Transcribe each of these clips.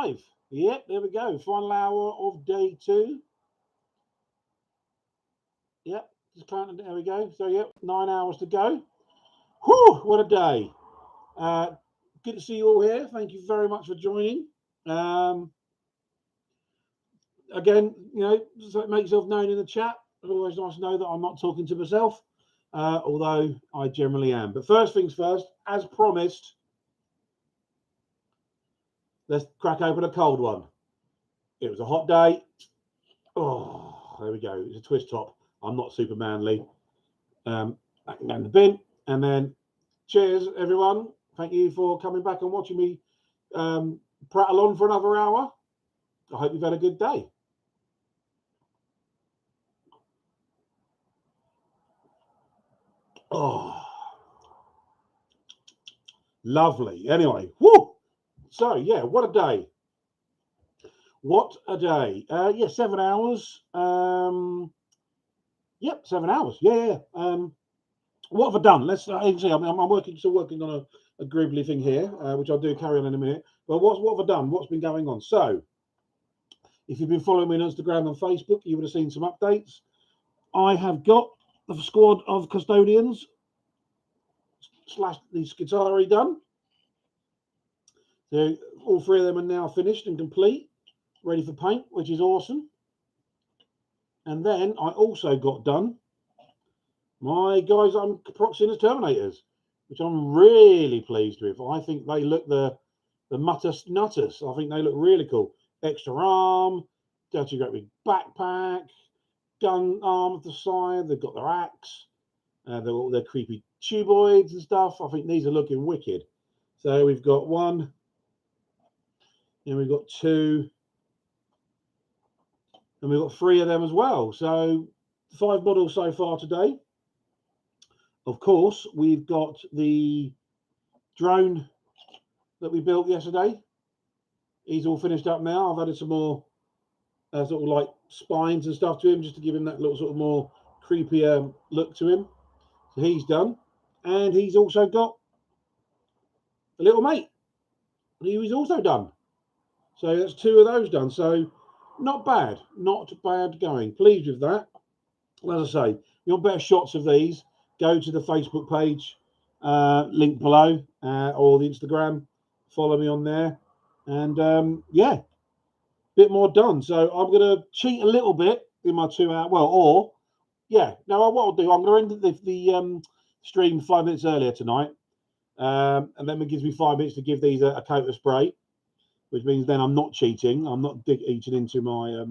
live. Yep, there we go. Final hour of day 2. Yep, just counting. There we go. So, yep, 9 hours to go. Whew, what a day. Good to see you all here. Thank you very much for joining. Again, you know, so make yourself known in the chat. It's always nice to know that I'm not talking to myself, although I generally am. But first things first, as promised, let's crack open a cold one. It was a hot day. Oh, there we go. It's a twist top. I'm not super manly. Back down the bin. And then cheers, everyone. Thank you for coming back and watching me prattle on for another hour. I hope you've had a good day. Oh, lovely. Anyway, whoo. So, yeah, what a day. What a day. Yeah, 7 hours. Yep, 7 hours. Yeah. What have I done? Let's see. I'm still working on a gribbly thing here, which I'll do carry on in a minute. But what have I done? What's been going on? So, if you've been following me on Instagram and Facebook, you would have seen some updates. I have got the squad of custodians / the Skitari done. So all 3 of them are now finished and complete, ready for paint, which is awesome. And then I also got done my guys I'm proxying as Terminators, which I'm really pleased with. I think they look the Muttus Nutters. I think they look really cool. Extra arm, dirty great big backpack, gun arm at the side. They've got their axe. They've got all their creepy tuboids and stuff. I think these are looking wicked. So we've got 1, and we've got 2, and we've got 3 of them as well. So 5 models so far today. Of course, we've got the drone that we built yesterday. He's all finished up now. I've added some more sort of like spines and stuff to him, just to give him that little sort of more creepier look to him. So he's done. And he's also got a little mate. He was also done. So that's 2 of those done. So not bad going. Pleased with that. As I say, you want better shots of these, go to the Facebook page, link below, or the Instagram. Follow me on there. And yeah, bit more done. So I'm going to cheat a little bit in my 2 hour. Well, or yeah, now what I'll do, I'm going to end the stream 5 minutes earlier tonight. And then it gives me 5 minutes to give these a coat of spray, which means then I'm not cheating. I'm not eating into my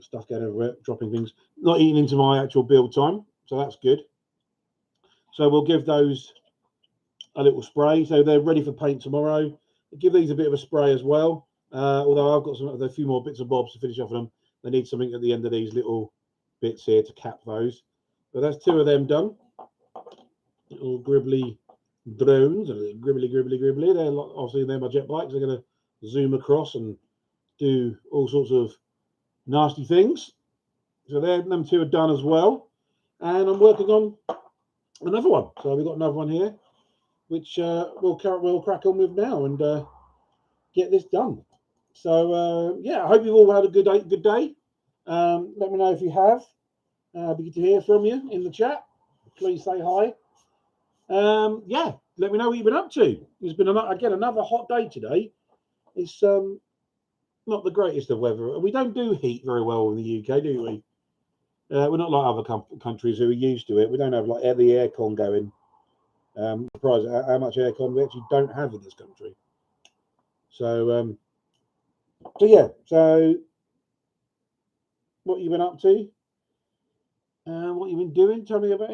stuff going everywhere, dropping things. Not eating into my actual build time, so that's good. So we'll give those a little spray, so they're ready for paint tomorrow. I'll give these a bit of a spray as well. Although I've got a few more bits and bobs to finish off them. They need something at the end of these little bits here to cap those. But that's 2 of them done. Little gribbly drones, gribbly. They're obviously they're my jet bikes. They're going to zoom across and do all sorts of nasty things. So them 2 are done as well. And I'm working on another one. So we've got another one here, which we'll crack on with now and get this done. So yeah, I hope you've all had a good day. Let me know if you have. Be good to hear from you in the chat. Please say hi. Yeah, let me know what you've been up to. It's been another hot day today. It's not the greatest of weather. We don't do heat very well in the UK, do we? We're not like other countries who are used to it. We don't have like the aircon going. Surprised at how much aircon we actually don't have in this country. So yeah. So what you've been up to? What you've been doing? Tell me about.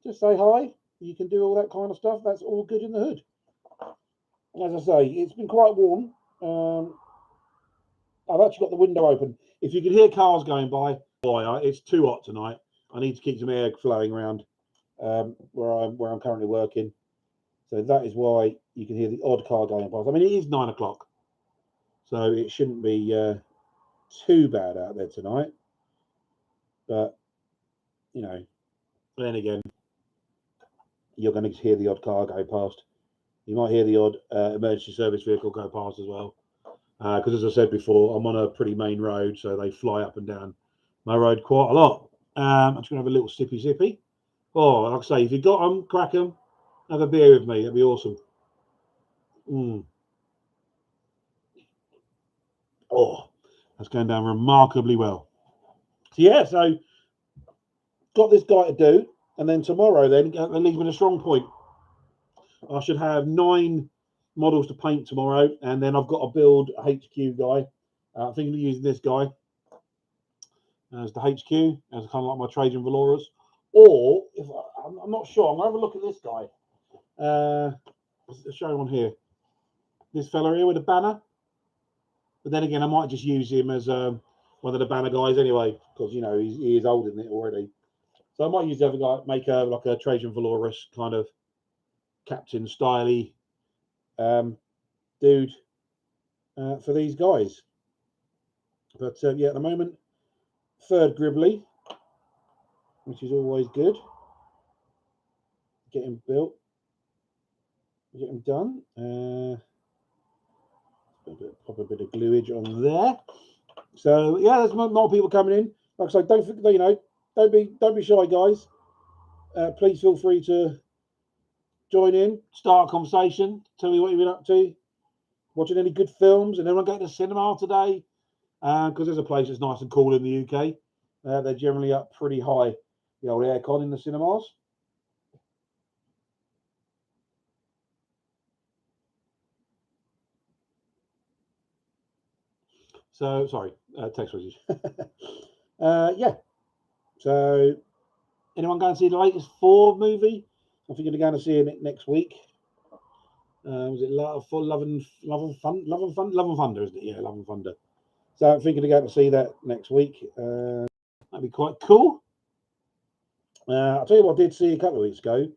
Just say hi. You can do all that kind of stuff. That's all good in the hood. As I say, it's been quite warm. I've actually got the window open. If you can hear cars going by, it's too hot tonight. I need to keep some air flowing around where I'm currently working. So that is why you can hear the odd car going past. I mean, it is 9 o'clock, so it shouldn't be too bad out there tonight. But you know, then again, you're going to hear the odd car go past You might hear the odd emergency service vehicle go past as well. Because as I said before, I'm on a pretty main road, so they fly up and down my road quite a lot. I'm just going to have a little sippy. Oh, like I say, if you got them, crack them, have a beer with me. That'd be awesome. Oh, that's going down remarkably well. So yeah, so got this guy to do, and then tomorrow, then that leaves me in a strong point. I should have 9 models to paint tomorrow, and then I've got to build a HQ guy. I think I'm using this guy as the HQ, as kind of like my Trajan Valoras. Or if I'm not sure, I'm gonna have a look at this guy. Show him on here. This fella here with a banner. But then again, I might just use him as one of the banner guys anyway, because you know he is old in it already. So I might use the other guy, make like a Trajan Valoris kind of captain styly dude for these guys. But yeah, at the moment, 3rd Gribbly, which is always good. Get him built, get him done. Pop a bit of gluage on there. So yeah, there's more people coming in. Like I say, don't be shy, guys. Please feel free to join in, start a conversation, tell me what you've been up to, watching any good films, and everyone going to the cinema today. Because there's a place that's nice and cool in the UK. They're generally up pretty high, the old aircon in the cinemas. So, sorry, text message. Yeah. So, anyone going to see the latest 4 movie? I think I'm going to see it next week. Was it Love and Thunder, isn't it? Yeah, Love and Thunder. So I'm thinking of going to see that next week. That'd be quite cool. I'll tell you what I did see a couple of weeks ago.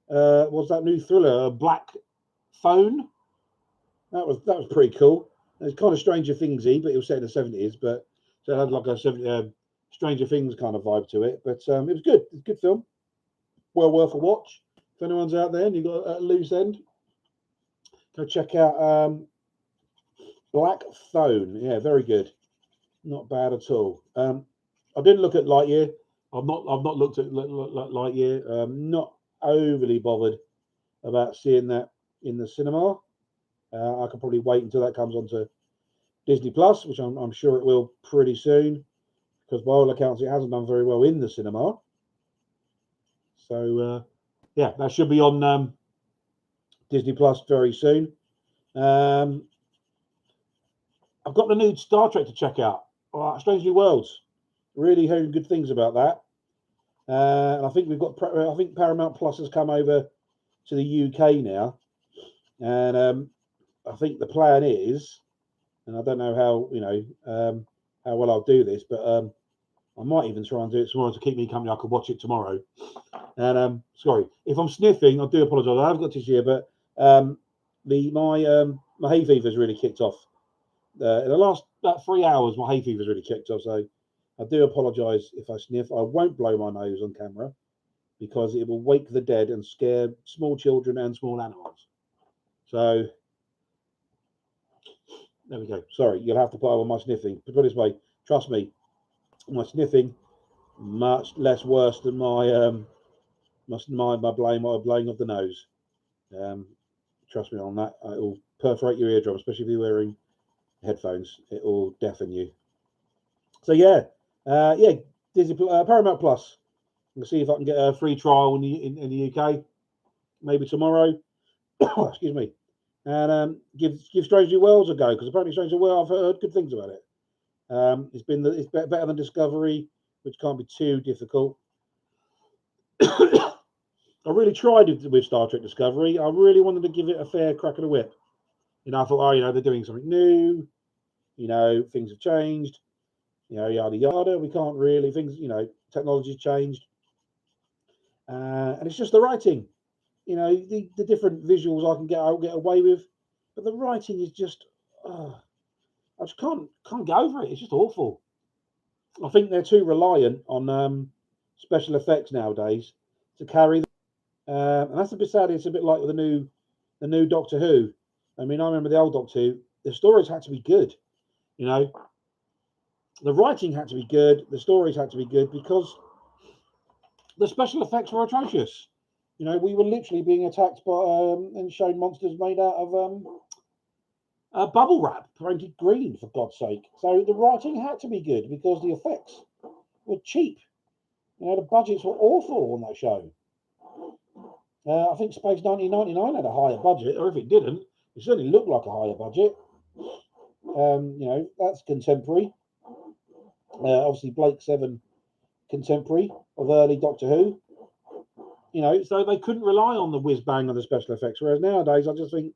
Was that new thriller, Black Phone? That was pretty cool. It's kind of Stranger Thingsy, but it was set in the 70s. But so it had like a Stranger Things kind of vibe to it. But it was good. It's a good film. Well worth a watch. If anyone's out there and you've got a loose end, go check out Black Phone. Yeah, very good. Not bad at all. I didn't look at Lightyear. I've not looked at Lightyear. Not overly bothered about seeing that in the cinema. I can probably wait until that comes onto Disney Plus, which I'm sure it will pretty soon, because by all accounts it hasn't done very well in the cinema. So yeah, that should be on Disney Plus very soon. I've got the new Star Trek to check out. Strange New Worlds. Really hearing good things about that. And I think I think Paramount Plus has come over to the UK now, and I think the plan is, and I don't know how how well I'll do this, but I might even try and do it tomorrow to keep me company. I could watch it tomorrow. And sorry if I'm sniffing, I do apologise. I have got this year, but my hay fever's really kicked off. In the last about 3 hours, my hay fever's really kicked off. So I do apologise if I sniff. I won't blow my nose on camera because it will wake the dead and scare small children and small animals. So there we go. Sorry, you'll have to put up with my sniffing. Put it this way, trust me, my sniffing much less worse than my blowing of the nose. Trust me on that. It will perforate your eardrum, especially if you're wearing headphones. It will deafen you. So yeah, Disney Paramount Plus. I'm gonna see if I can get a free trial in the UK, maybe tomorrow. Excuse me, and give Strange New Worlds a go, because apparently Strange New Worlds, I've heard good things about it. It's better than Discovery, which can't be too difficult. I really tried with Star Trek Discovery. I really wanted to give it a fair crack of the whip. I thought, they're doing something new. Things have changed. Yada yada. We can't really technology's changed, and it's just the writing. The different visuals I can get away with, but the writing is just, I just can't get over it. It's just awful. I think they're too reliant on special effects nowadays to carry them. And that's a bit sad. It's a bit like the new the new Doctor Who. I mean, I remember the old Doctor Who. The stories had to be good, you know. The writing had to be good. The stories had to be good because the special effects were atrocious. You know, we were literally being attacked by and shown monsters made out of bubble wrap painted green, for God's sake. So the writing had to be good because the effects were cheap. You know, the budgets were awful on that show. I think Space 1999 had a higher budget, or if it didn't, it certainly looked like a higher budget. You know, that's contemporary. Obviously, Blake 7, contemporary of early Doctor Who. You know, so they couldn't rely on the whiz bang of the special effects. Whereas nowadays, I just think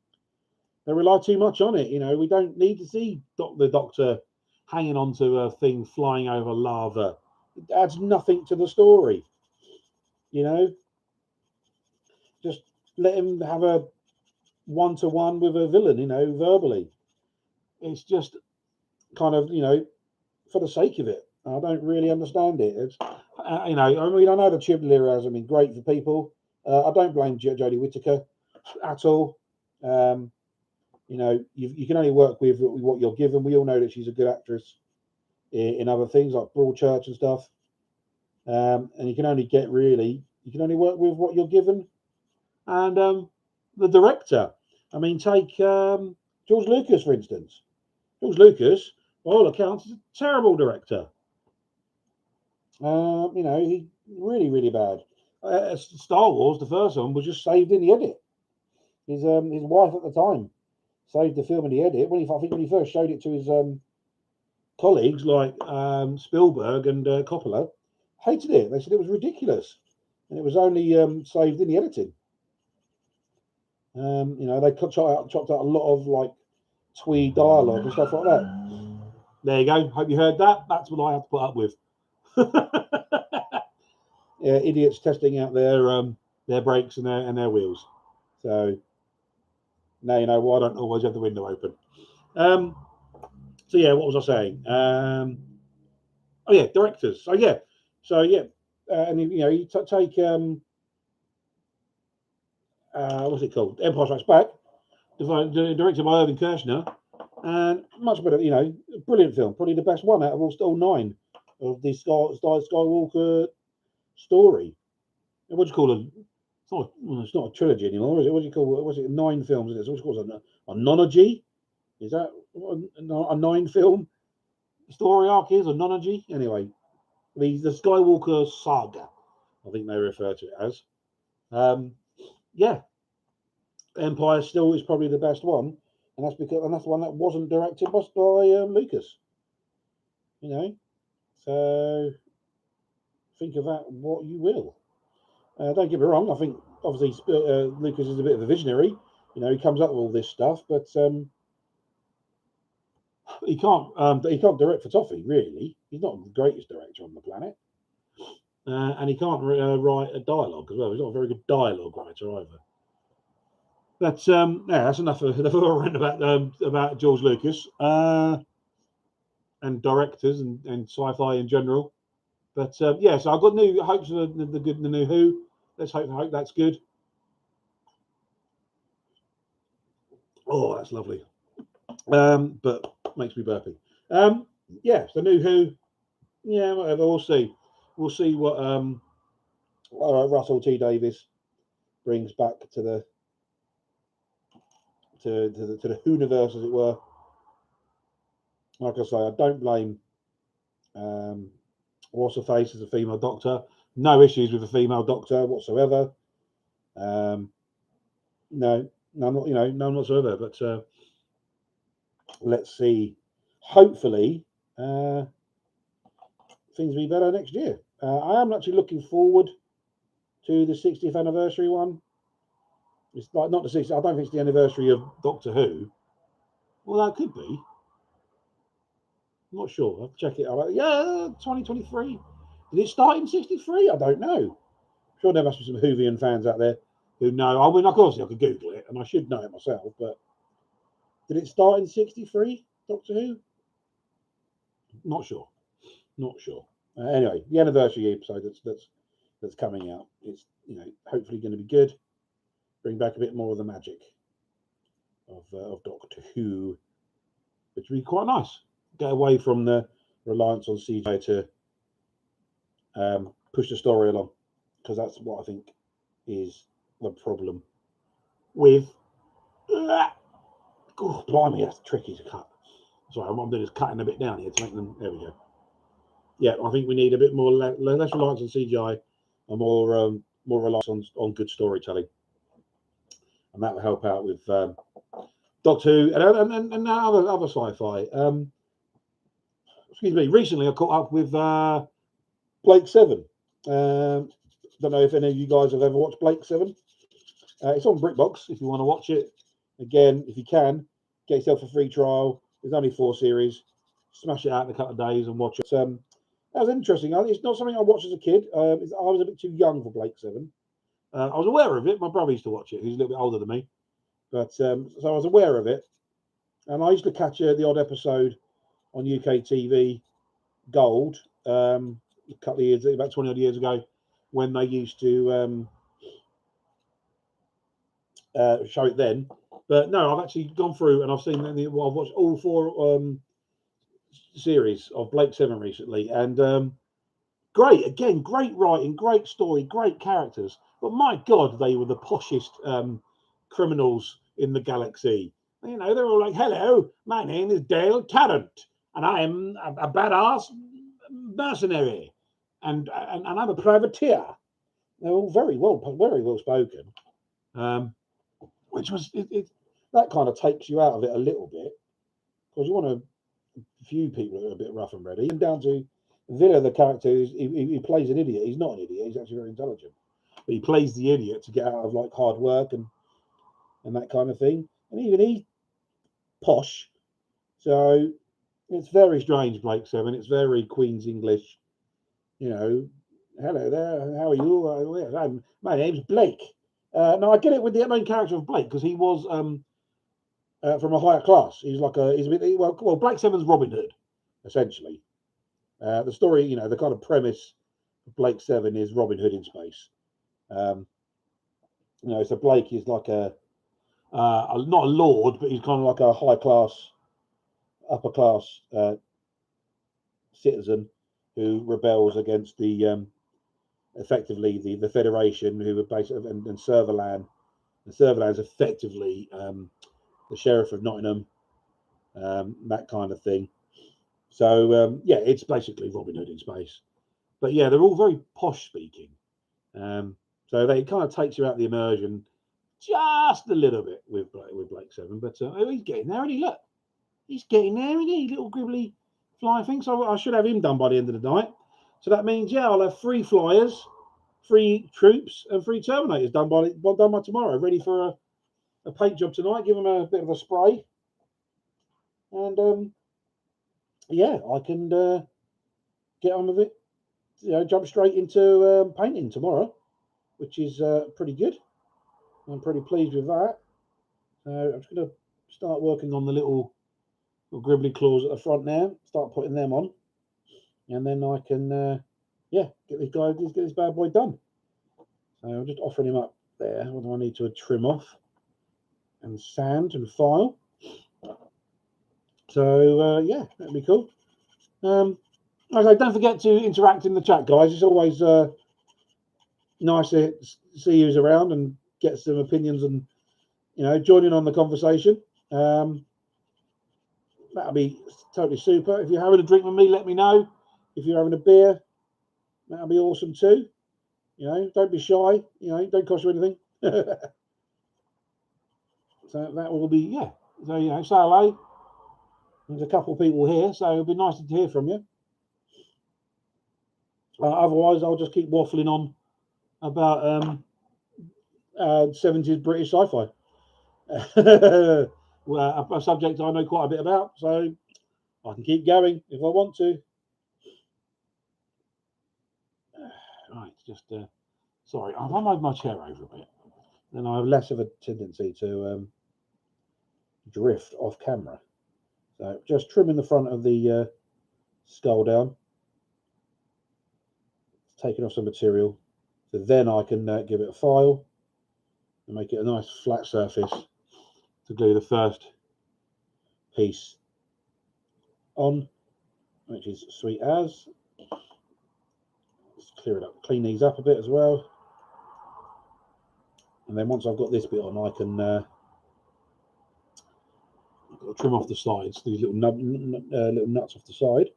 they rely too much on it. You know, we don't need to see the Doctor hanging onto a thing flying over lava. It adds nothing to the story. You know, just let him have a one-to-one with a villain. You know, verbally. It's just kind of, you know, for the sake of it. I don't really understand it. It's, you know, I mean, I know the Chibnall era hasn't been great for people. I don't blame Jodie Whittaker at all. You know, you can only work with what you're given. We all know that she's a good actress in other things like Broadchurch and stuff. And you can only work with what you're given. And the director, I mean, take George Lucas, for instance. George Lucas, by all accounts, is a terrible director. You know, he really bad. Star Wars, the first one, was just saved in the edit. His wife at the time saved the film in the edit. I think when he first showed it to his colleagues like Spielberg and Coppola, hated it. They said it was ridiculous, and it was only saved in the editing. You know, they chopped out a lot of like twee dialogue and stuff like that. There you go. Hope you heard that. That's what I have to put up with. Yeah, idiots testing out their brakes and their wheels. So now you know why I don't always have the window open. So yeah, what was I saying? Oh yeah, directors. And you know, you take what's it called? Empire Strikes Back, directed by Irving Kershner, and much better. You know, brilliant film, probably the best one out of all 9 of the Skywalker story. What do you call it? It's not a trilogy anymore, is it? What do you call it? What's it? 9 films, is it? What's it called? A nonology? Is that a 9-film story arc is? A nonology? Anyway, the Skywalker saga, I think they refer to it as. Yeah, Empire still is probably the best one, and that's the one that wasn't directed by Lucas. You know, so think of that what you will. Don't get me wrong. I think obviously Lucas is a bit of a visionary. You know, he comes up with all this stuff, but he can't direct for toffee. Really, he's not the greatest director on the planet, and he can't write a dialogue as well. He's not a very good dialogue writer either. But yeah, that's enough of a rant about George Lucas and directors and sci-fi in general. But yeah, so I've got new hopes for the new Who. Let's hope that's good. Oh, that's lovely. But makes me burpy. Yeah, so new Who. Yeah, whatever. We'll see. We'll see what Russell T Davies brings back to the Who-niverse, as it were. Like I say, I don't blame what's her face as a female Doctor. No issues with a female Doctor whatsoever. No, not none whatsoever. But let's see. Hopefully, things will be better next year. I am actually looking forward to the 60th anniversary one. It's like not the 60th. I don't think it's the anniversary of Doctor Who. Well, that could be. I'm not sure. I'll check it out. Yeah, 2023. Did it start in 63? I don't know. I'm sure there must be some Whovian fans out there who know. I mean, of course, I could Google it, and I should know it myself. But did it start in 63? Doctor Who? Not sure. Not sure. Anyway, the anniversary episode that's coming out. It's hopefully going to be good. Bring back a bit more of the magic. of Doctor Who, which would be quite nice. Get away from the reliance on CGI to push the story along, because that's what I think is the problem with. Oh, blimey, that's tricky to cut. Sorry, what I'm doing is cutting a bit down here to make them. There we go. Yeah, I think we need a bit more less reliance on CGI and more reliance on good storytelling, and that will help out with Doctor Who and other sci-fi. Excuse me. Recently, I caught up with Blake 7. Don't know if any of you guys have ever watched Blake 7. It's on BritBox if you want to watch it. Again, if you can, get yourself a free trial. There's only 4 series. Smash it out in a couple of days and watch it. That was interesting. It's not something I watched as a kid. I was a bit too young for Blake 7. I was aware of it. My brother used to watch it. He's a little bit older than me. But so I was aware of it. And I used to catch the odd episode on UK TV Gold a couple of years, about 20 odd years ago, when they used to show it then. But no, I've actually gone through and I've seen I've watched all 4 series of Blake 7 recently, and great writing, great story, great characters. But my God, they were the poshest criminals in the galaxy. You know, they're all like, "Hello, my name is Dale Tarrant, and I am a badass mercenary, and I'm a privateer." They're all very well spoken. Which was that kind of takes you out of it a little bit, because you want a few people that are a bit rough and ready. And down to Villa, the character, he plays an idiot. He's not an idiot. He's actually very intelligent, but he plays the idiot to get out of like hard work and that kind of thing. And even he's posh, so it's very strange. Blake 7. It's very Queen's English. You know, hello there. How are you? My name's Blake. No, I get it with the main character of Blake, because he was from a higher class. He's a bit well. Blake 7's Robin Hood, essentially. The story, you know, the kind of premise of Blake 7 is Robin Hood in space. You know, so Blake is like not a lord, but he's kind of like a high class, upper class citizen who rebels against the effectively the Federation, who were basically and Serverland. And Serverland's effectively the Sheriff of Nottingham, that kind of thing. So yeah, it's basically Robin Hood in space. But yeah, they're all very posh speaking. So they kind of takes you out of the immersion just a little bit with Blake 7. But he's getting there, and look, he's getting there, and he little gribbly flying thing. So I should have him done by the end of the night. So that means, yeah, I'll have 3 flyers, 3 troops, and 3 Terminators done by tomorrow, ready for a paint job tonight. Give them a bit of a spray, and yeah, I can get on with it. You know, jump straight into painting tomorrow, which is pretty good. I'm pretty pleased with that. So I'm just going to start working on the little gribbly claws at the front now. Start putting them on, and then I can, yeah, get this bad boy done. So I'm just offering him up there. What do I need to trim off and sand and file? So yeah, that'd be cool. Okay, don't forget to interact in the chat, guys. It's always nice to see who's around and get some opinions and, you know, join in on the conversation. That'll be totally super. If you're having a drink with me, let me know. If you're having a beer, that'll be awesome too. You know, don't be shy. You know, don't cost you anything. So that will be, yeah. So, you know, say hello. There's a couple of people here, so it'll be nice to hear from you. Otherwise, I'll just keep waffling on about 70s British sci-fi. Well, a subject I know quite a bit about, so I can keep going if I want to. Right, just sorry, I've moved my chair over a bit, then I have less of a tendency to drift off camera. So just trimming the front of the skull down, taking off some material, so then I can give it a file and make it a nice flat surface, to glue the first piece on, which is sweet as. Let's clear it up, clean these up a bit as well. And then once I've got this bit on, I can trim off the sides, these little nuts off the side.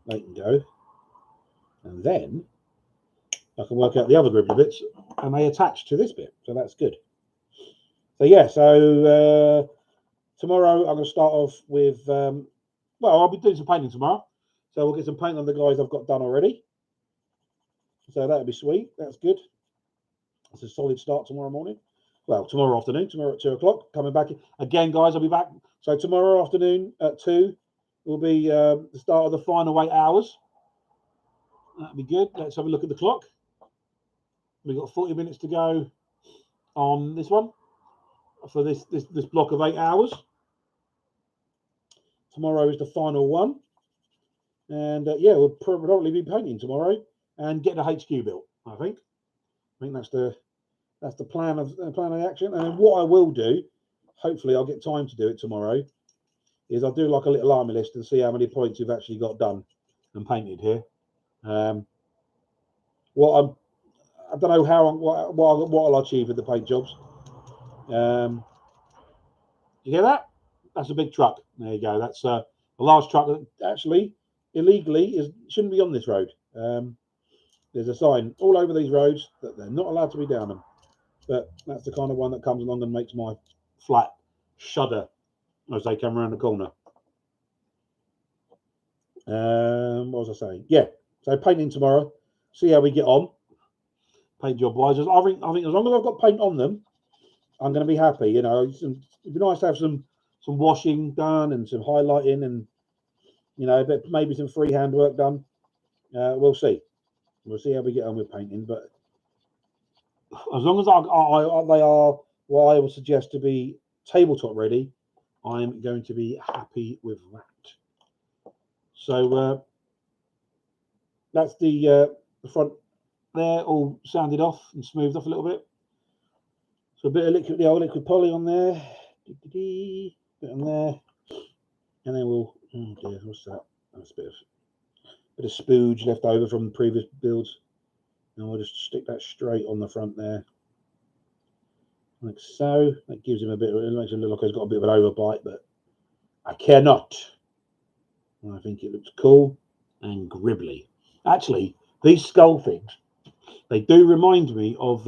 They can go. And then I can work out the other gribbly bits, and they attach to this bit. So that's good. So yeah, so tomorrow I'm going to start off with, well, I'll be doing some painting tomorrow. So we'll get some paint on the guys I've got done already. So that'll be sweet. That's good. It's a solid start tomorrow morning. Well, tomorrow afternoon, tomorrow at 2 o'clock. Coming back again, guys. I'll be back. So tomorrow afternoon at 2 will be the start of the final 8 hours. That'll be good. Let's have a look at the clock. We've got 40 minutes to go on this one for this block of 8 hours. Tomorrow is the final one, and yeah, we'll probably be painting tomorrow and get the HQ built. I think that's the plan of action. And what I will do, hopefully I'll get time to do it tomorrow, is I'll do like a little army list and see how many points we've actually got done and painted here. I don't know how what I'll achieve with the paint jobs. You hear that? That's a big truck. There you go. That's a large truck that actually illegally shouldn't be on this road. There's a sign all over these roads that they're not allowed to be down them. But that's the kind of one that comes along and makes my flat shudder as they come around the corner. What was I saying? Yeah. So painting tomorrow. See how we get on. Paint job wise. I think as long as I've got paint on them, I'm going to be happy. You know, it'd be nice to have some washing done and some highlighting and, you know, maybe some freehand work done. We'll see. We'll see how we get on with painting. But as long as they are what I would suggest to be tabletop ready, I'm going to be happy with that. So that's the front there, all sanded off and smoothed off a little bit. So a bit of the old liquid poly on there, bit on there, and then we'll. Oh dear, what's that? That's a bit of spooge left over from the previous builds, and we'll just stick that straight on the front there, like so. That gives him a bit. It makes him look like he's got a bit of an overbite, but I care not. I think it looks cool and gribbly. Actually, these skull things, they do remind me of.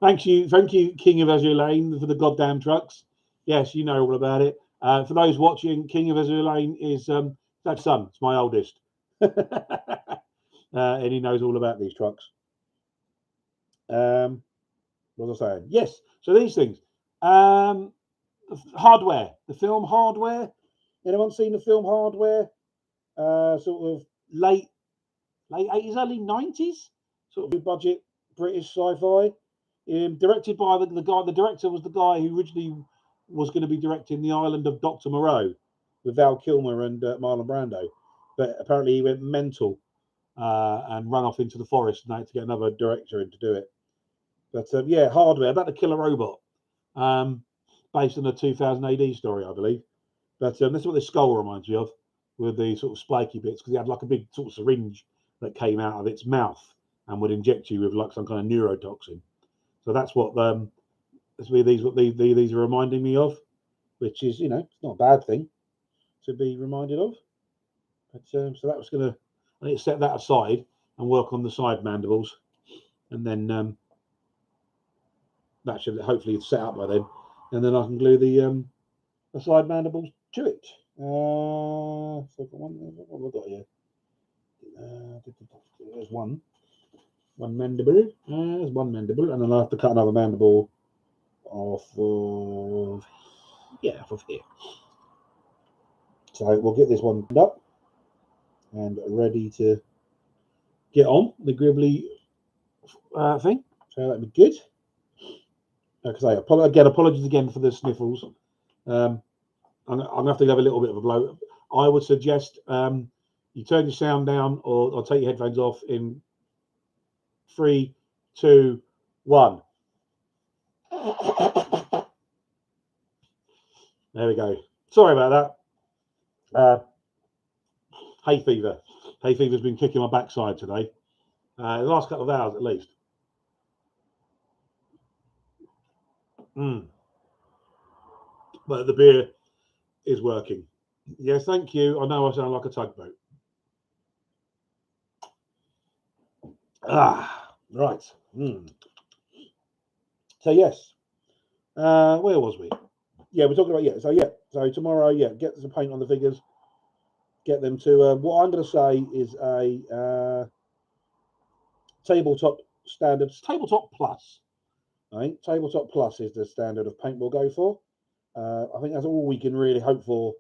Thank you, King of Azure Lane, for the goddamn trucks. Yes, you know all about it. For those watching, King of Azure Lane is that son. It's my oldest, and he knows all about these trucks. What was I saying? Yes. So these things, hardware, the film hardware. Anyone seen the film Hardware? Sort of late 80s, early 90s, sort of budget British sci-fi. Directed by the guy. The director was the guy who originally was going to be directing The Island of Dr. Moreau with Val Kilmer and Marlon Brando, but apparently he went mental and ran off into the forest and had to get another director in to do it. But yeah, Hardware, about to kill a robot, based on a 2000 AD story, I believe. But that's what this skull reminds me of, with the sort of spiky bits, because he had like a big sort of syringe that came out of its mouth and would inject you with like some kind of neurotoxin. So that's what these are reminding me of, which is, you know, it's not a bad thing to be reminded of. But so that was I need to set that aside and work on the side mandibles, and then that should hopefully set up by then, and then I can glue the side mandibles to it. So what have I got here? There's one mandible. There's one mandible, and then I'll have to cut another mandible off of here. So we'll get this one up and ready to get on the gribbly thing. So that'd be good. Like I say, apologies again for the sniffles. I'm gonna have to have a little bit of a blow. I would suggest you turn your sound down or take your headphones off in 3, 2, 1. There we go. Sorry about that. Hay fever. Hay fever's been kicking my backside today. The last couple of hours at least. But the beer is working. Yes, thank you. I know I sound like a tugboat. Right. So yes. Where was we? Yeah, we're talking about So tomorrow, get some paint on the figures. Get them to what I'm going to say is a tabletop standard, tabletop plus. I think tabletop plus is the standard of paint we'll go for. I think that's all we can really hope for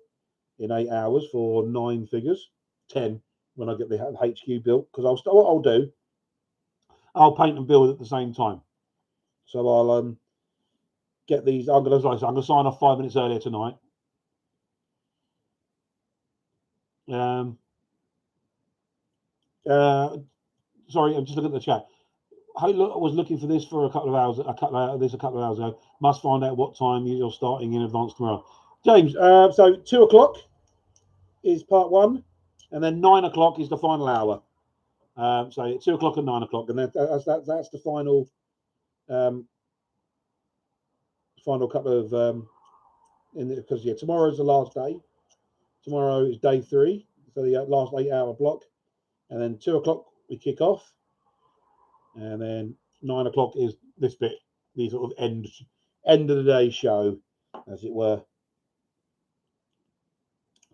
in 8 hours for 9 figures, 10 when I get the HQ built. Because what I'll do, I'll paint and build at the same time. So I'll get these. I'm going to sign off 5 minutes earlier tonight. Sorry, I'm just looking at the chat. I was looking for this for a couple of hours ago. Must find out what time you're starting in advance tomorrow. James, so 2 o'clock is part 1, and then 9 o'clock is the final hour. So 2 o'clock and 9 o'clock, and that's the final final couple of because tomorrow's the last day. Tomorrow is day 3, so the last 8-hour block, and then 2 o'clock we kick off, and then 9 o'clock is this bit, the sort of end of the day show, as it were.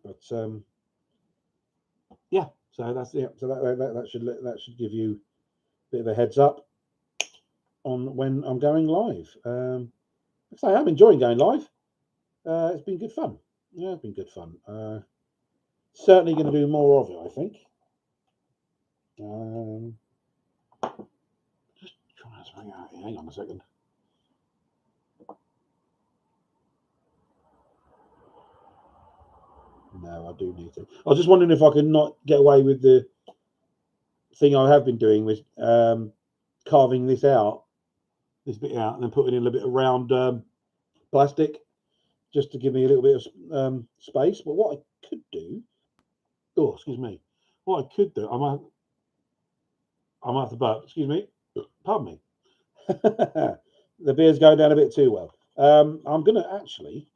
But yeah, so that's it. So that should give you a bit of a heads up on when I'm going live. So I'm enjoying going live. It's been good fun. Yeah, it's been good fun. Certainly going to do more of it, I think. Just trying to swing out here. Hang on a second. No, I do need to. I was just wondering if I could not get away with the thing I have been doing with carving this bit out, and then putting in a bit of round plastic, just to give me a little bit of space. But what I could do, excuse me, what I could do, I might have to burp. Excuse me, pardon me. The beer's going down a bit too well. I'm going to actually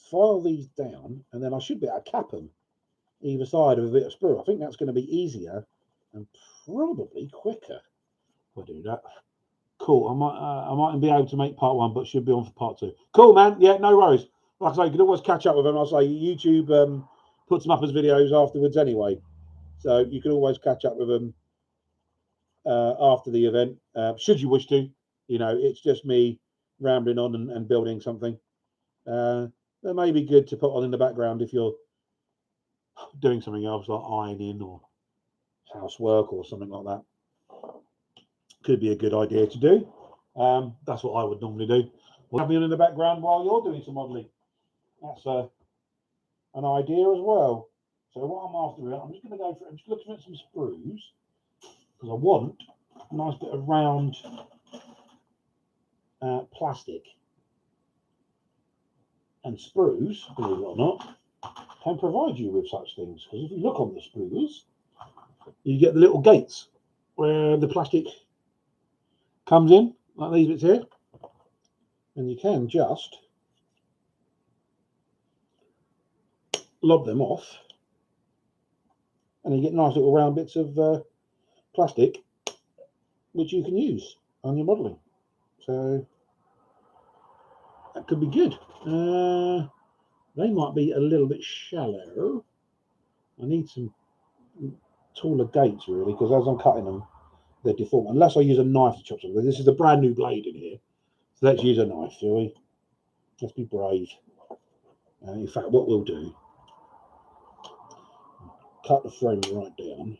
file these down, and then I should be able to cap them either side of a bit of sprue. I think that's going to be easier and probably quicker if I do that. Cool. I might be able to make part 1, but should be on for part 2. Cool, man. Yeah, no worries. Like I say, you can always catch up with them. I'll say YouTube puts them up as videos afterwards anyway, so you can always catch up with them after the event, should you wish to. It's just me rambling on and building something. That may be good to put on in the background if you're doing something else like ironing or housework or something like that. Could be a good idea to do. That's what I would normally do. We'll have me on in the background while you're doing some modelling. That's an idea as well. So what I'm after, I'm just going to go for. I'm just looking at some sprues because I want a nice bit of round plastic. And sprues, believe it or not, can provide you with such things. Because if you look on the sprues, you get the little gates where the plastic comes in, like these bits here. And you can just lob them off. And you get nice little round bits of plastic, which you can use on your modelling. So that could be good. They might be a little bit shallow. I need some taller gates, really, because as I'm cutting them, they're deformed. Unless I use a knife to chop something. This is a brand new blade in here. So let's use a knife, shall we? Let's be brave. In fact, what we'll do, cut the frame right down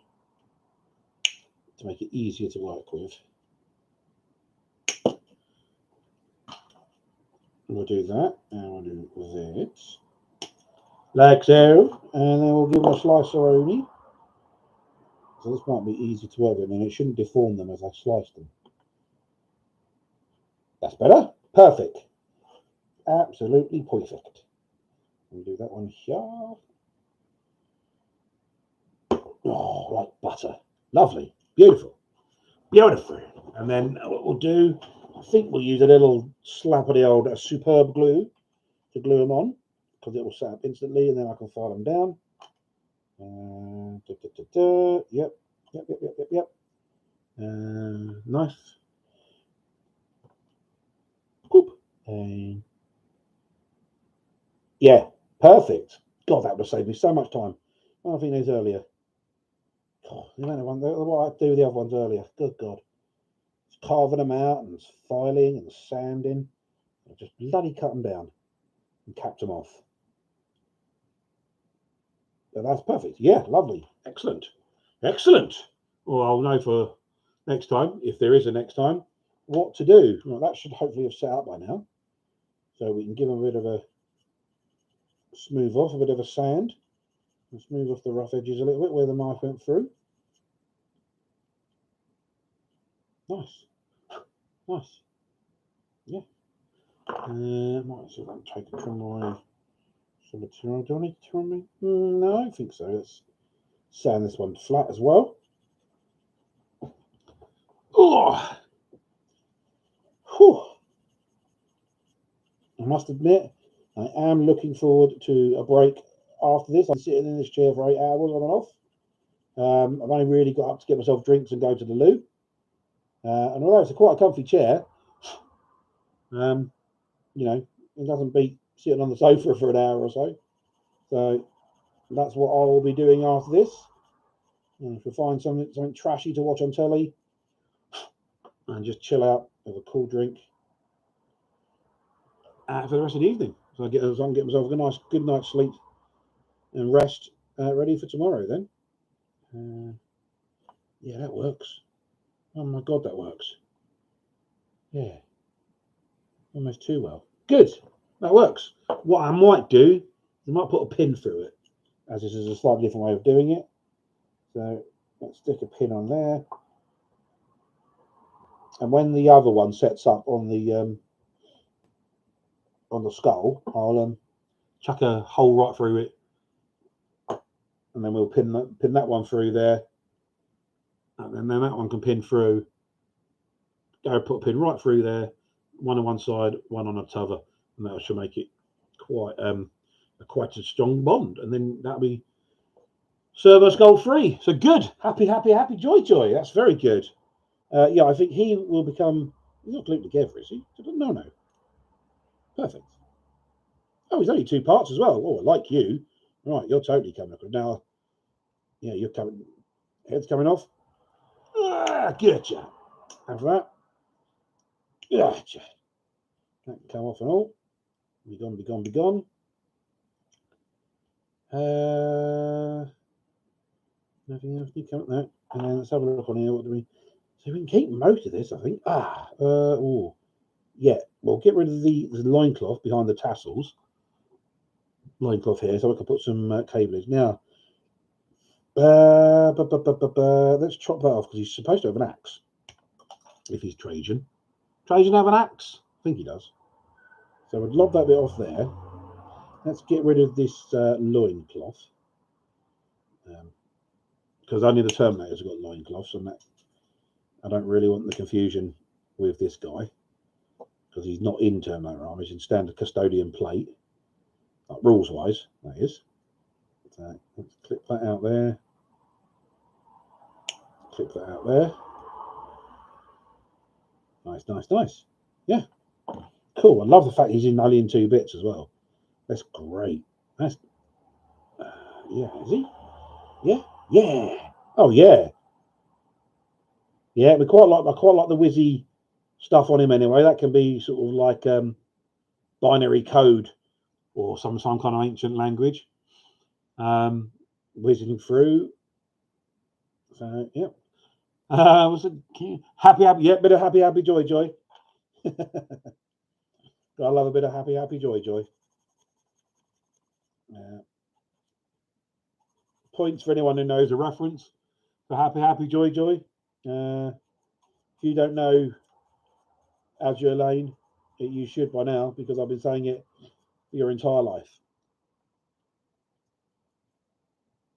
to make it easier to work with. We'll do that, and we'll do this, like so, and then we'll give them a slicer only. So this might be easy to work with, and it shouldn't deform them as I slice them. That's better. Perfect. absolutely perfect. We'll do that one here. Oh, like butter. Lovely. Beautiful. Beautiful. And then what we'll do, I think we'll use a little slap of the old superb glue to glue them on, because it will set up instantly, and then I can file them down. Yep. Nice. Coop. Yeah, perfect. God, that would have saved me so much time. I think those earlier. God, the amount of one, what I do with the other ones earlier. Good God. It's carving them out and filing and sanding. I just bloody cut them down and capped them off. But that's perfect. Yeah, lovely. Excellent. Excellent. Well, I'll know for next time, if there is a next time, what to do. Well, that should hopefully have set up by now. So we can give them a bit of a smooth off, a bit of a sand, and smooth off the rough edges a little bit where the knife went through. Nice. Nice. Yeah. Might see if I can take it from my some material. Do I need to trim me? No, I don't think so. Let's sand this one flat as well. Oh. Whew. I must admit, I am looking forward to a break after this. I'm sitting in this chair for 8 hours on and off. I've only really got up to get myself drinks and go to the loo. And although it's quite a comfy chair, you know, it doesn't beat sitting on the sofa for an hour or so. So that's what I will be doing after this. And if we find something trashy to watch on telly, and just chill out with a cool drink for the rest of the evening. So I can get myself a nice good night's sleep and rest, ready for tomorrow then. Yeah, that works. Oh my God, that works. Yeah, almost too well. Good, that works. What I might do is I might put a pin through it, as this is a slightly different way of doing it. So let's stick a pin on there. And when the other one sets up on the skull, I'll chuck a hole right through it, and then we'll pin that one through there, and then that one can pin through. Go put a pin right through there, one on one side, one on the other, and that should make it quite a strong bond. And then that'll be servo skull free. So good, happy, joy. That's very good. Yeah, I think he will become. He's not glued together, is he? No. Perfect. Oh, he's only 2 parts as well. Oh, like you. Right, you're totally coming across. Now, yeah, you're coming. Head's coming off. Gotcha. And for that. Gotcha. That can come off and all. Be gone. Nothing else to come at that. And then let's have a look on here. What do we? So we can keep most of this, I think. Yeah. We'll get rid of the loincloth behind the tassels. Loincloth here, so we can put some cablage. Now, let's chop that off because he's supposed to have an axe. If he's Trajan. Trajan have an axe? I think he does. So we'd lob that bit off there. Let's get rid of this loincloth. Because only the Terminators have got loincloths, and that I don't really want the confusion with this guy. Because he's not in Terminator armor, he's in standard custodian plate. Rules wise, that is. So let's clip that out there. Clip that out there. Nice. Yeah. Cool. I love the fact he's only in 2 bits as well. That's great. That's yeah, is he? Yeah. Oh yeah. Yeah, I quite like the whizzy stuff on him anyway. That can be sort of like binary code or some kind of ancient language. Whizzing through. So yeah. Was it happy? Yeah, bit of happy, joy. I love a bit of happy, joy. Points for anyone who knows a reference for happy, joy. If you don't know Azure Lane, You should by now, because I've been saying it your entire life.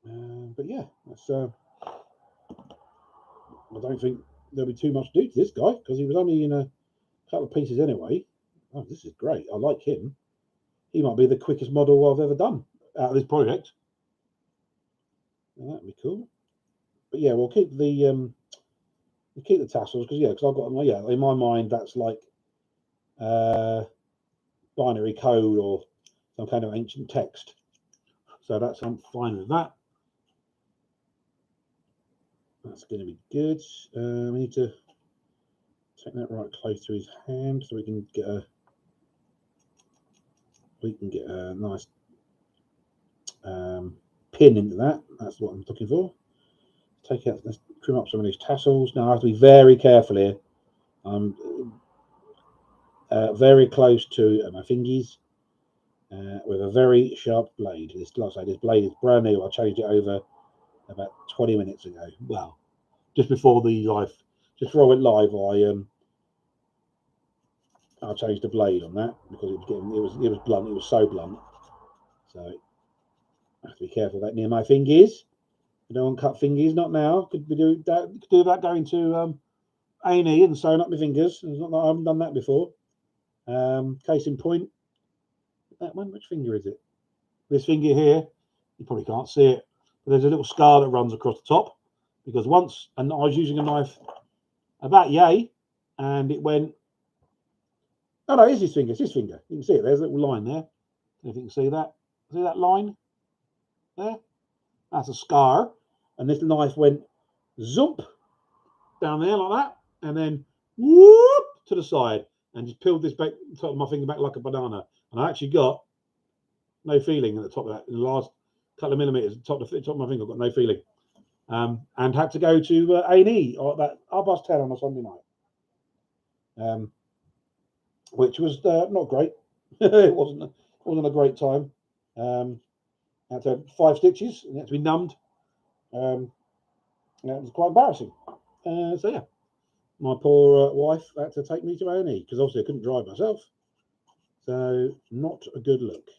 But yeah, that's. I don't think there'll be too much to do to this guy because he was only in a couple of pieces anyway. Oh, this is great. I like him. He might be the quickest model I've ever done out of this project. That'd be cool. But yeah, we'll keep the tassels because I've got in my mind that's like binary code or some kind of ancient text. So I'm fine with that. That's going to be good. We need to take that right close to his hand so we can get a nice pin into that. That's what I'm looking for. Let's trim up some of these tassels. Now I have to be very careful here. I'm very close to my fingies with a very sharp blade. This blade is brand new. I changed it over about 20 minutes ago. Well, just before just before I went live, I changed the blade on that because it was blunt. It was so blunt. So I have to be careful of that near my fingers. I don't want cut fingers. Not now. Could do that going to A&E and sewing up my fingers. It's not that I haven't done that before. Case in point, that one. Which finger is it? This finger here. You probably can't see it, but there's a little scar that runs across the top because once, and I was using a knife about yay, and it went. Oh no, it's his finger. It's his finger. You can see it. There's a little line there. If you can see that. See that line there? That's a scar. And this knife went zoop down there like that, and then whoop to the side, and just peeled this back, top of my finger back like a banana. And I actually got no feeling at the top of that. In the last couple of millimeters, top of my finger, got no feeling. And had to go to A&E about 10:30 on a Sunday night. Which was not great. It wasn't a great time. Had to have 5 stitches and it had to be numbed. That was quite embarrassing. So yeah, my poor wife had to take me to A&E because obviously I couldn't drive myself. So not a good look.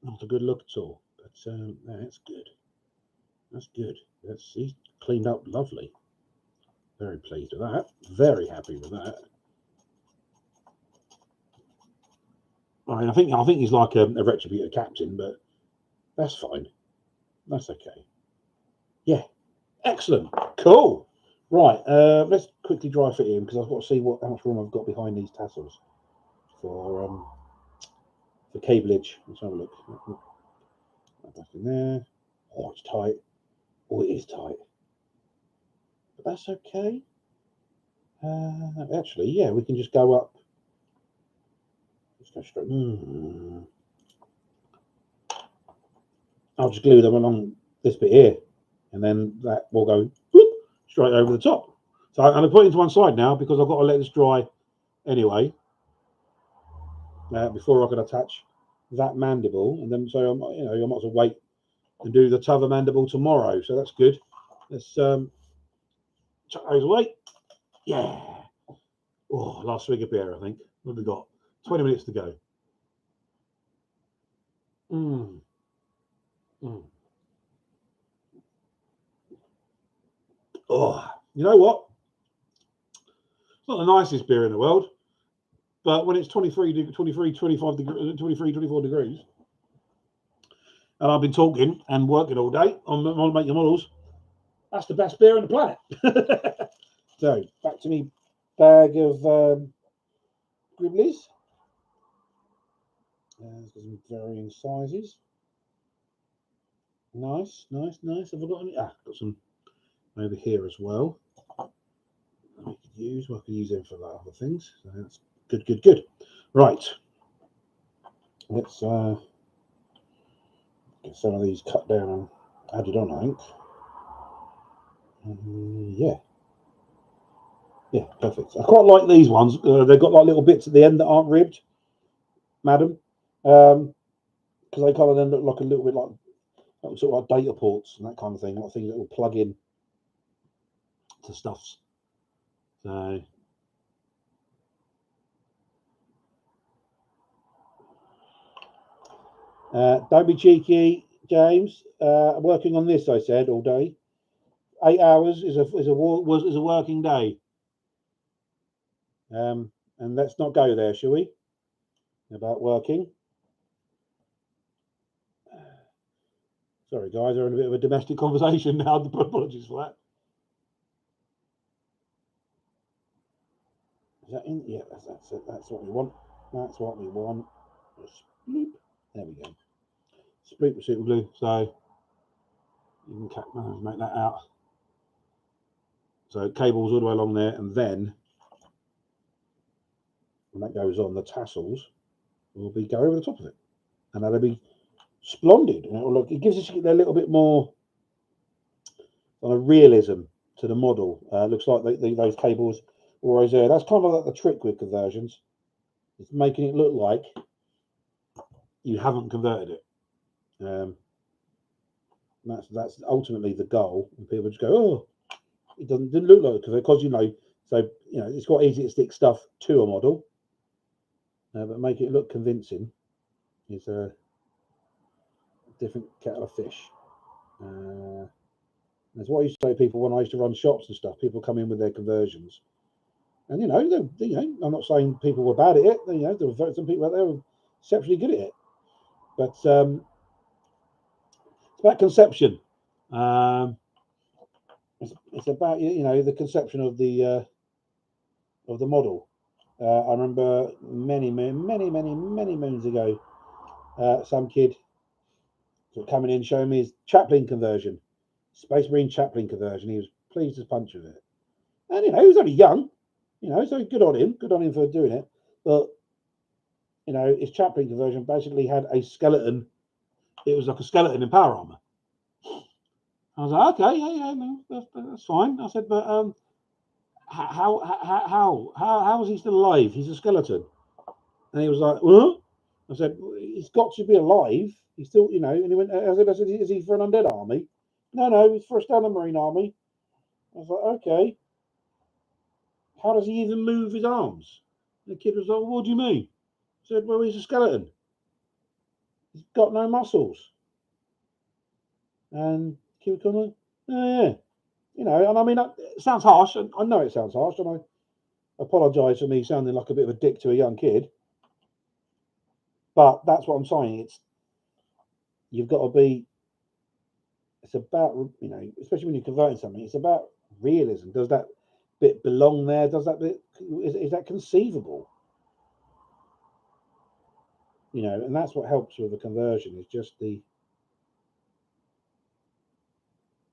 Not a good look at all. But that's good. That's good. He's cleaned up lovely. Very pleased with that. Very happy with that. I mean, I think he's like a retributed captain, but that's fine. That's okay. Yeah, excellent, cool. Right, let's quickly dry fit him because I've got to see how much room I've got behind these tassels for cableage. Let's have a look. Back in there. Oh, it's tight. Oh, it is tight, but that's okay. Actually, yeah, we can just go up. Let's go straight. I'll just glue them along this bit here, and then that will go whoop, straight over the top. So I'm going to put it to one side now because I've got to let this dry anyway before I can attach that mandible, and then so I might as well wait and do the t'other mandible tomorrow. So that's good. Let's chuck those away. Yeah. Oh, last swig of beer, I think. What have we got? 20 minutes to go. Oh, you know what? It's not the nicest beer in the world, but when it's 24 degrees, and I've been talking and working all day on making models, that's the best beer on the planet. So, back to me bag of Gribblies. There's some varying sizes. Nice. Have I got any? Got some over here as well. I could use them for other things. So that's good. Right. Let's get some of these cut down and added on, I think. Yeah, perfect. I quite like these ones. They've got like little bits at the end that aren't ribbed, madam, because they kind of then look like a little bit like sort of like data ports and that kind of thing, like things that will plug in to stuffs. So Don't be cheeky, James. Working on this, I said, all day. 8 hours is a working day. And let's not go there, shall we? About working. Sorry, guys, we're in a bit of a domestic conversation now. Apologies for that. Is that in? Yeah, that's it. That's what we want. That's what we want. Sploop. There we go. Sploop with super glue. So you can make that out. So cables all the way along there, and then when that goes on, the tassels will be go over the top of it, and that'll be splendid. And it'll look. It gives us a little bit more kind of realism to the model. Looks like those cables are always there. That's kind of like the trick with conversions. It's making it look like you haven't converted it. That's ultimately the goal. And people just go, oh, it didn't look like it because so it's quite easy to stick stuff to a model, but make it look convincing is a different kettle of fish. That's what I used to say to people when I used to run shops and stuff. People come in with their conversions, and I'm not saying people were bad at it. There were some people out there who were exceptionally good at it, but it's about conception. It's about the conception of the model. I remember many moons ago, some kid coming in showing me his Chaplin conversion, Space Marine Chaplin conversion. He was pleased as punch with it, and he was only young, so good on him for doing it. But his Chaplin conversion basically had a skeleton. It was like a skeleton in power armor. I was like, okay, yeah, no, that's fine. I said, but how is he still alive? He's a skeleton. And he was like, what? I said, he's got to be alive. He's still, and he went, I said, is he for an undead army? No, he's for a standard marine army. I was like, okay. How does he even move his arms? And the kid was like, what do you mean? I said, well, he's a skeleton. He's got no muscles. And the kid was kind of, yeah. And I mean, it sounds harsh. And I know it sounds harsh. And I apologise for me sounding like a bit of a dick to a young kid. But that's what I'm saying. You've got to be. It's about especially when you're converting something. It's about realism. Does that bit belong there? Does that bit is that conceivable? And that's what helps with a conversion. Is just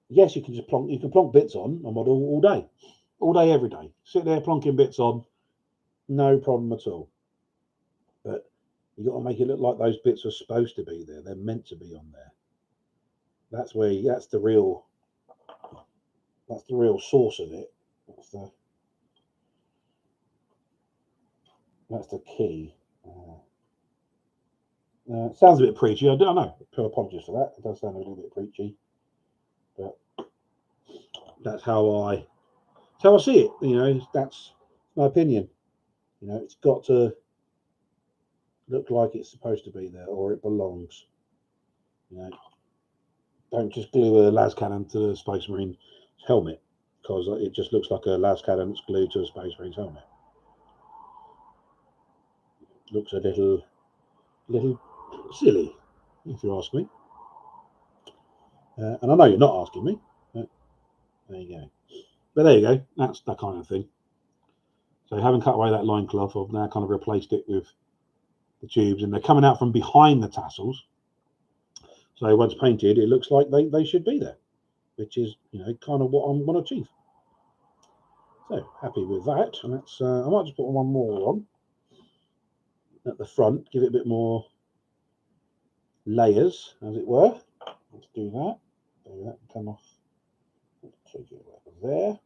yes, you can plonk bits on a model all day, every day. Sit there plonking bits on, no problem at all. But you got to make it look like those bits are supposed to be there. They're meant to be on there. That's the real source of it. That's the key. Sounds a bit preachy. I don't know. Apologies for that. It does sound a little bit preachy, but that's how I see it. That's my opinion. It's got to look like it's supposed to be there, or it belongs. Don't just glue a las cannon to the Space Marine helmet because it just looks like a las cannon that's glued to a Space Marine's helmet. Looks a little silly, if you ask me. And I know you're not asking me. But there you go. But there you go. That's that kind of thing. So having cut away that line cloth, I've now kind of replaced it with the tubes, and they're coming out from behind the tassels. So once painted, it looks like they should be there, which is kind of what I want to achieve. So happy with that, and that's I might just put one more on at the front, give it a bit more layers, as it were. Let's do that. Do that. Come off. Take it over there.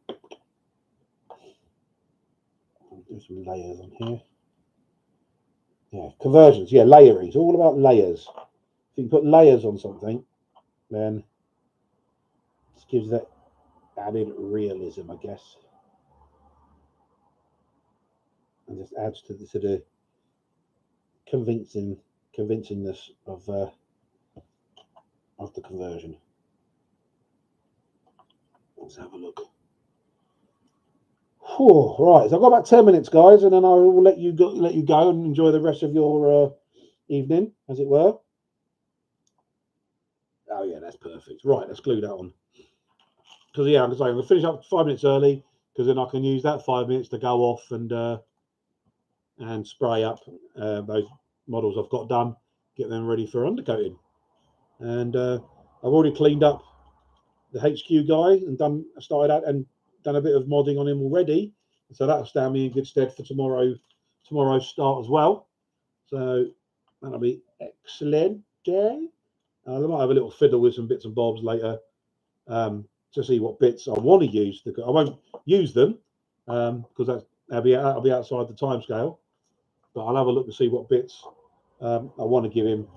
Do some layers on here. Yeah, conversions. Yeah, layering. It's all about layers. If you can put layers on something, then it gives that added realism, I guess, and just adds to the sort of convincingness of of the conversion. Let's have a look. Whew, right, so I've got about 10 minutes, guys, and then I will let you go and enjoy the rest of your evening, as it were. Oh yeah, that's perfect. Right, let's glue that on. Because yeah, I'm going to finish up 5 minutes early, because then I can use that 5 minutes to go off and spray up those models I've got done, get them ready for undercoating. And I've already cleaned up the HQ guy and started out and done a bit of modding on him already, so that'll stand me in good stead for tomorrow's start as well. So that'll be excellent. I might have a little fiddle with some bits and bobs later to see what bits I want to use. I won't use them because that'll be outside the time scale, but I'll have a look to see what bits I want to give him.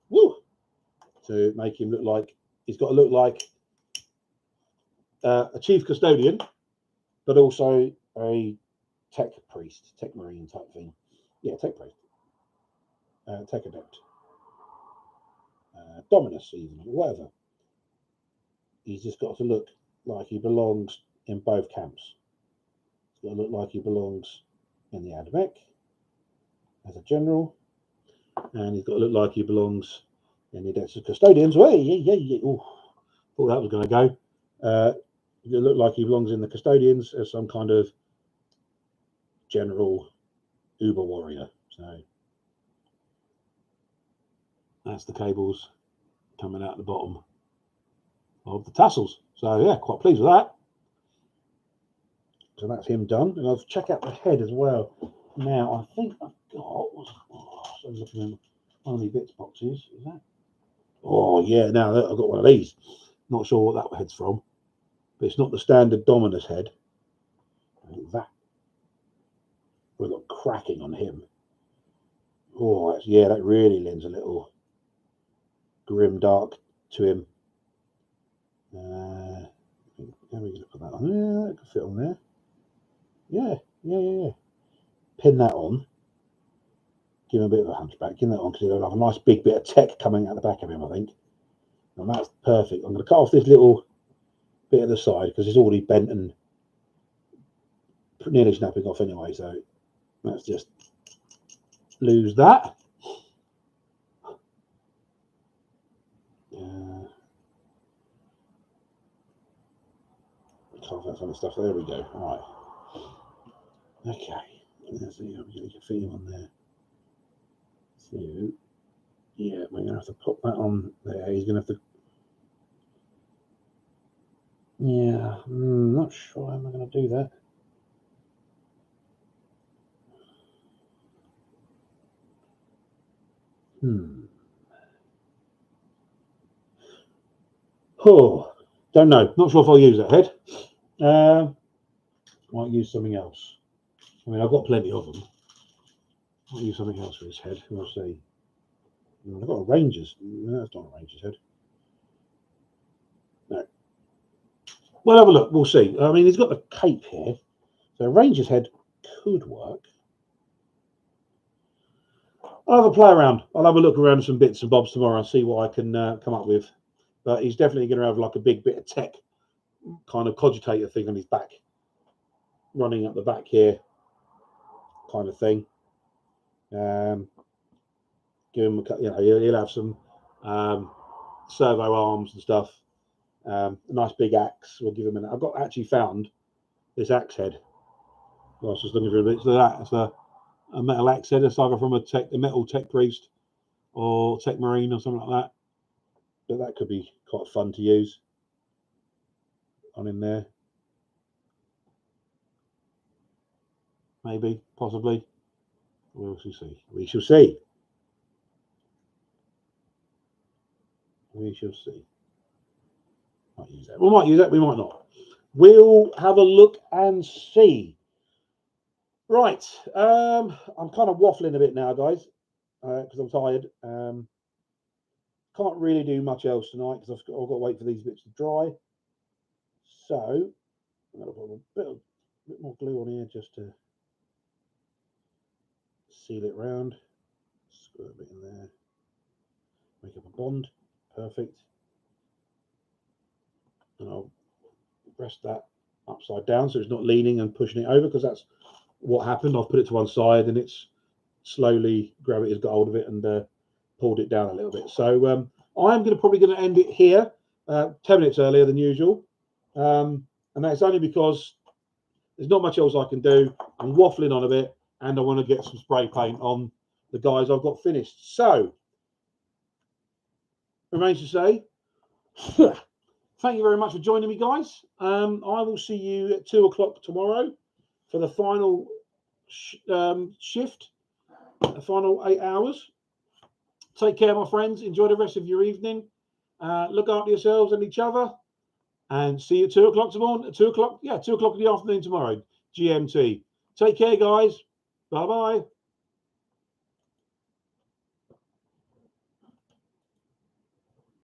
Woo! To make him look like he's got to look like a chief custodian, but also a tech priest, tech marine type thing. Yeah, tech priest, tech adept, dominus even, whatever. He's just got to look like he belongs in both camps. He's got to look like he belongs in the Admech as a general, and he's got to look like he belongs in the Adeptus Custodians. Yeah. Oh, thought that was going to go. It look like he belongs in the Custodians as some kind of general uber warrior. So that's the cables coming out the bottom of the tassels. So yeah, quite pleased with that. So that's him done. And I'll check out the head as well. Now I think I've got. I'm looking in one of the bits boxes. Is that? Oh yeah. Now I've got one of these. Not sure what that head's from, but it's not the standard Dominus head. I think that we've got cracking on him. Oh yeah, that really lends a little grim dark to him. How are we going to put that on? Yeah, that could fit on there. Yeah. Pin that on. Give him a bit of a hunchback. Give that on because he'll have a nice big bit of tech coming out the back of him, I think. And that's perfect. I'm going to cut off this little bit at the side because it's already bent and nearly snapping off anyway. So let's just lose that. Carve out some of the stuff. There we go. All right. Okay. Let's see how we can fit him on there. So, yeah, we're going to have to put that on there. He's going to have to. Yeah, not sure how I'm going to do that. Oh, don't know. Not sure if I'll use that head. Might use something else. I mean, I've got plenty of them. Might use something else for his head. We'll see. I've got a Ranger's. No, that's not a Ranger's head. No. We'll have a look. We'll see. I mean, he's got the cape here. So a Ranger's head could work. I'll have a play around. I'll have a look around some bits and bobs tomorrow and see what I can come up with. But he's definitely going to have like a big bit of tech kind of cogitator thing on his back, running up the back here, kind of thing. Give him, he'll have some servo arms and stuff. A nice big axe. We'll give him I've actually found this axe head. I was just looking for a bit. So that's a metal axe head. It's either from a metal tech priest or tech marine or something like that. But that could be quite fun to use on in there. Maybe, possibly. We shall see. We shall see. We shall see. Might use that. We might use that. We might not. We'll have a look and see. Right. I'm kind of waffling a bit now, guys, because I'm tired. Can't really do much else tonight because I've got to wait for these bits to dry. So I'm going to put a bit more glue on here just to seal it round. Squirt a bit in there. Make up a bond. Perfect. And I'll rest that upside down so it's not leaning and pushing it over, because that's what happened. I've put it to one side and it's slowly, gravity's got hold of it and pulled it down a little bit. So I'm probably going to end it here 10 minutes earlier than usual. And that's only because there's not much else I can do. I'm waffling on a bit and I want to get some spray paint on the guys I've got finished. So remains to say, thank you very much for joining me, guys. I will see you at 2 o'clock tomorrow for the final shift, the final 8 hours. Take care, my friends. Enjoy the rest of your evening. Look after yourselves and each other. And see you at 2 o'clock tomorrow. 2 o'clock, yeah, 2 o'clock in the afternoon tomorrow, GMT. Take care, guys. Bye-bye.